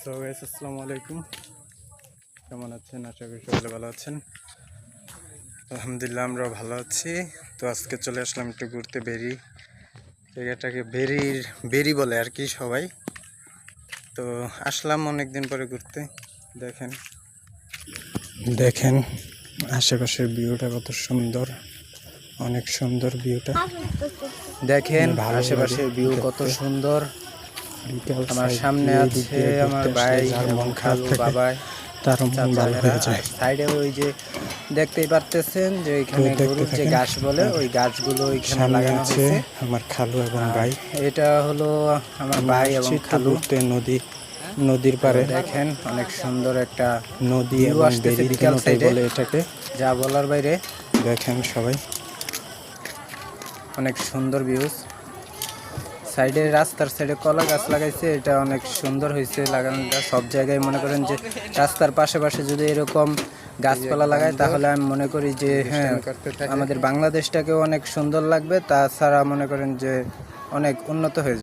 So guys আসসালামু আলাইকুম, কেমন আছেন? আশা করি সকলে ভালো আছেন। আলহামদুলিল্লাহ আমরাও ভালো আছি। তো আজকে চলে আসলাম একটু ঘুরতে। জায়গাটাকে বেরি বলে আর কি সবাই। তো আসলাম অনেকদিন পরে ঘুরতে। দেখেন দেখেন আশেপাশের ভিউটা কত সুন্দর, অনেক সুন্দর ভিউটা। দেখেন আশেপাশের ভিউ কত সুন্দর। আমার সামনে আছে আমার ভাই এবং খালু বাবাই, তার মন ভালো হয়ে যায়। সাইডে ওই যে দেখতেই পারতেছেন যে এখানে গরুর যে ঘাস বলে ওই গাছগুলো এখানে লাগানো হয়েছে। আমার খালু এবং ভাই, এটা হলো আমার ভাই এবং খালু। নদীর পাড়ে দেখেন অনেক সুন্দর একটা নদী এবং বিকাল সাইডে বলে এটাকে, যা বলার বাইরে। দেখেন সবাই অনেক সুন্দর ভিউজ। সাইডে রাস্তার সাইডে কলা গাছ লাগাইছে, এটা অনেক সুন্দর হয়েছে লাগানোটা। সব জায়গায় মনে করেন যে রাস্তার পাশে পাশে যদি এরকম গাছপালা লাগায় তাহলে আমি মনে করি যে হ্যাঁ আমাদের বাংলাদেশটাকেও অনেক সুন্দর লাগবে, তাছাড়া মনে করেন যে অনেক উন্নত হয়ে যাবে।